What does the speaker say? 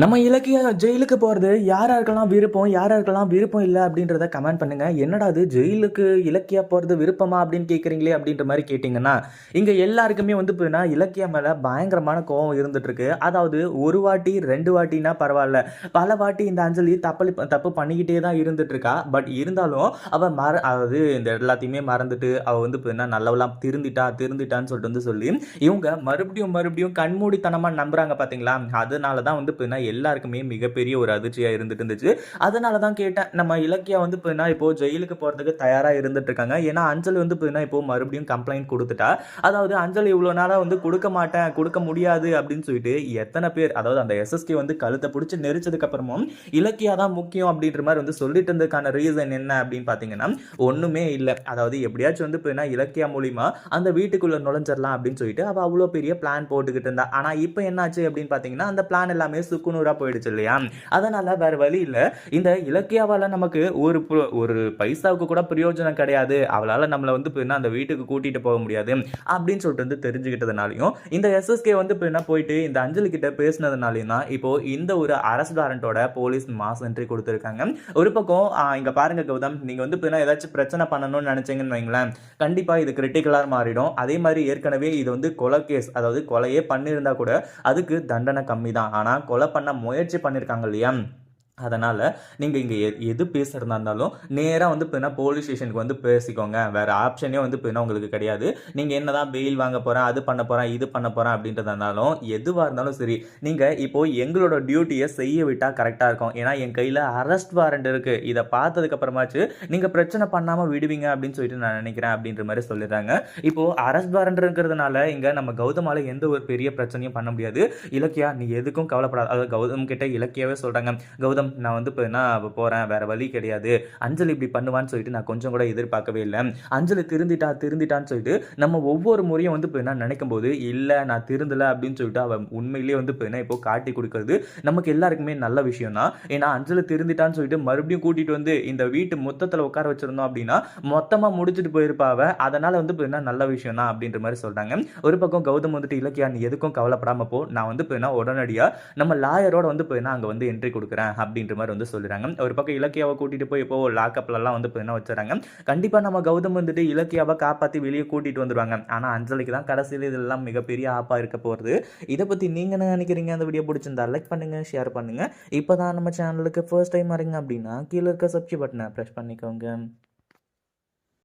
நம்ம இலக்கிய ஜெயிலுக்கு போகிறது யாராருக்கெல்லாம் விருப்பம் யாராருக்கெல்லாம் விருப்பம் இல்லை அப்படின்றத கமெண்ட் பண்ணுங்கள். என்னடா அது ஜெயிலுக்கு இலக்கியா போகிறது விருப்பமா அப்படின்னு கேட்குறீங்களே அப்படின்ற மாதிரி கேட்டிங்கன்னா, இங்கே எல்லாருக்குமே வந்து போயின்னா இலக்கியா மேலே பயங்கரமான கோவம் இருந்துகிட்ருக்கு. அதாவது ஒரு வாட்டி ரெண்டு வாட்டினா பரவாயில்ல, பல வாட்டி இந்த அஞ்சலி தப்பு பண்ணிக்கிட்டே தான் இருந்துகிட்ருக்கா. பட் இருந்தாலும் அவள் அதாவது இந்த எல்லாத்தையுமே மறந்துட்டு அவள் வந்து போயின்னா நல்லவெல்லாம் திருந்திட்டான்னு சொல்லிட்டு வந்து சொல்லி இவங்க மறுபடியும் மறுபடியும் கண்மூடித்தனமாக நம்புகிறாங்க பார்த்தீங்களா. அதனால தான் வந்து போயின்னா எல்லாருக்குமே மிகப்பெரிய ஒரு அதிர்ச்சியா இருந்துட்டு இருந்துச்சு. அதனால தான் கேட்டேன், நம்ம இலக்கியா வந்து இப்போ ஜெயிலுக்கு போறதுக்கு தயாரா இருந்துட்டு இருக்காங்க. ஏன்னா அஞ்சலி வந்து இப்போ மறுபடியும் கம்ப்ளைண்ட் கொடுத்துட்டா. அதாவது அஞ்சலி இவ்வளவு நாளா வந்து கொடுக்க மாட்டேன், கொடுக்க முடியாது அப்படின்னு சொல்லிட்டு எத்தனை பேர், அதாவது அந்த எஸ்எஸ்கே வந்து கழுத்தை பிடிச்சி நெரிச்சதுக்கு அப்புறமும் இலக்கியா தான் முக்கியம் அப்படின்ற மாதிரி வந்து சொல்லிட்டு இருந்ததுக்கான ரீசன் என்ன அப்படின்னு பாத்தீங்கன்னா ஒண்ணுமே இல்லை. அதாவது எப்படியாச்சும் வந்து இலக்கியா மூலியமா அந்த வீட்டுக்குள்ள நுழைஞ்சிடலாம் அப்படின்னு சொல்லிட்டு அவ அவ்வளோ பெரிய பிளான் போட்டுக்கிட்டு இருந்தா. ஆனா இப்போ என்னாச்சு அப்படின்னு பாத்தீங்கன்னா அந்த பிளான் எல்லாமே சுக்குநூறா போயிடுச்சு இல்லையா. அதனால வேற வழி இல்ல, இந்த இலக்கியாவால நமக்கு ஒரு பைசாவுக்கு கூட பிரயோஜனம் கிடையாது, அவளால நம்மள வந்து அந்த வீட்டுக்கு கூட்டிட்டு போக முடியாது அப்படின்னு சொல்லிட்டு வந்து தெரிஞ்சுக்கிட்டதுனாலையும் இந்த எஸ்எஸ்கே வந்து போயிட்டு இந்த அஞ்சலி கிட்ட பேசினதுனாலையும் தான் இப்போ இந்த ஒரு அரஸ்ட் வாரண்டோட போலீஸ் மாஸ் என்ட்ரி கொடுத்துருக்காங்க. ஒரு பக்கம் இங்க பாருங்க கௌதம், நீங்க வந்து ஏதாச்சும் பிரச்சனை பண்ணணும்னு நினைச்சீங்கன்னு வைங்களேன், கண்டிப்பா இது கிரிட்டிக்கலா மாறிடும். அதே மாதிரி ஏற்கனவே இது வந்து கொலை கேஸ், அதாவது கொலையே பண்ணியிருந்தா கூட அதுக்கு தண்டனை கம்மி தான். ஆனா கொலை பண்ண முயற்சி பண்ணியிருக்காங்க இல்லையா, அதனால் நீங்கள் இங்கே எது பேசுகிறதா இருந்தாலும் நேராக வந்து போலீஸ் ஸ்டேஷனுக்கு வந்து பேசிக்கோங்க. வேறு ஆப்ஷனே வந்து உங்களுக்கு கிடையாது. நீங்கள் என்ன தான் பெயில் வாங்க போகிறேன், அது பண்ண போகிறேன், இது பண்ண போகிறேன் அப்படின்றதா இருந்தாலும் எதுவாக இருந்தாலும் சரி, நீங்கள் இப்போது எங்களோட டியூட்டியை செய்ய விட்டால் கரெக்டாக இருக்கும். ஏன்னா என் கையில் அரெஸ்ட் வாரண்ட் இருக்குது, இதை பார்த்ததுக்கப்புறமாச்சு நீங்கள் பிரச்சனை பண்ணாமல் விடுவீங்க அப்படின்னு சொல்லிட்டு நான் நினைக்கிறேன் அப்படின்ற மாதிரி சொல்லிடுறாங்க. இப்போது அரெஸ்ட் வாரண்ட் இருக்கிறதுனால இங்கே நம்ம கௌதமால எந்த ஒரு பெரிய பிரச்சனையும் பண்ண முடியாது. இலக்கியா நீ எதுக்கும் கவலைப்படாது. அதாவது கௌதம் கிட்ட இலக்கியாவே சொல்கிறாங்க, கௌதம் நான் வந்து இப்போ போகிறேன், வேறு வழி கிடையாது, அஞ்சலி இப்படி பண்ணுவான்னு சொல்லிட்டு நான் கொஞ்சம் கூட எதிர்பார்க்கவே இல்லை. அஞ்சலி திருந்திட்டான்னு சொல்லிட்டு நம்ம ஒவ்வொரு முறையும் வந்து நினைக்கும் போது இல்லை நான் திருந்தலை அப்படின்னு சொல்லிட்டு அவன் உண்மையிலேயே வந்து இப்போ காட்டி கொடுக்கறது நமக்கு எல்லாருக்குமே நல்ல விஷயம் தான். ஏன்னா அஞ்சலி திருந்திட்டான்னு சொல்லிட்டு மறுபடியும் கூட்டிட்டு வந்து இந்த வீட்டு மொத்தத்தில் உட்கார வச்சிருந்தோம் அப்படின்னா மொத்தமாக முடிச்சுட்டு போயிருப்பாவ. அதனால வந்து நல்ல விஷயம் தான் அப்படின்ற மாதிரி சொல்றாங்க. ஒரு பக்கம் கௌதம் வந்துட்டு இலக்கியா நீ எதுக்கும் கவலைப்படாம போ, நான் வந்து உடனடியாக நம்ம லாயரோட வந்து அங்கே வந்து என்ட்ரி கொடுக்குறேன் அப்படின்ற மாதிரி வந்து சொல்லிடுறாங்க. ஒரு பக்கம் இலக்கியாவை கூட்டிட்டு போய் இப்போ லாக்அப்லாம் வந்து வச்சுறாங்க. கண்டிப்பா நம்ம கௌதம் வந்துட்டு இலக்கியாவை காப்பாற்றி வெளியே கூட்டிட்டு வந்துருவாங்க. ஆனா அஞ்சலிக்கு தான் கடைசியில் இதெல்லாம் மிகப்பெரிய ஆப்பா இருக்க போகிறது. இதை பத்தி நீங்க என்ன நினைக்கிறீங்க? அந்த வீடியோ பிடிச்சிருந்தா லைக் பண்ணுங்க, ஷேர் பண்ணுங்க. இப்போதான் நம்ம சேனலுக்கு ஃபர்ஸ்ட் டைம் வரீங்க அப்படின்னா கீழே இருக்க சப்ஸ்கிரைப் பட்டனை ப்ரெஸ் பண்ணிக்கோங்க.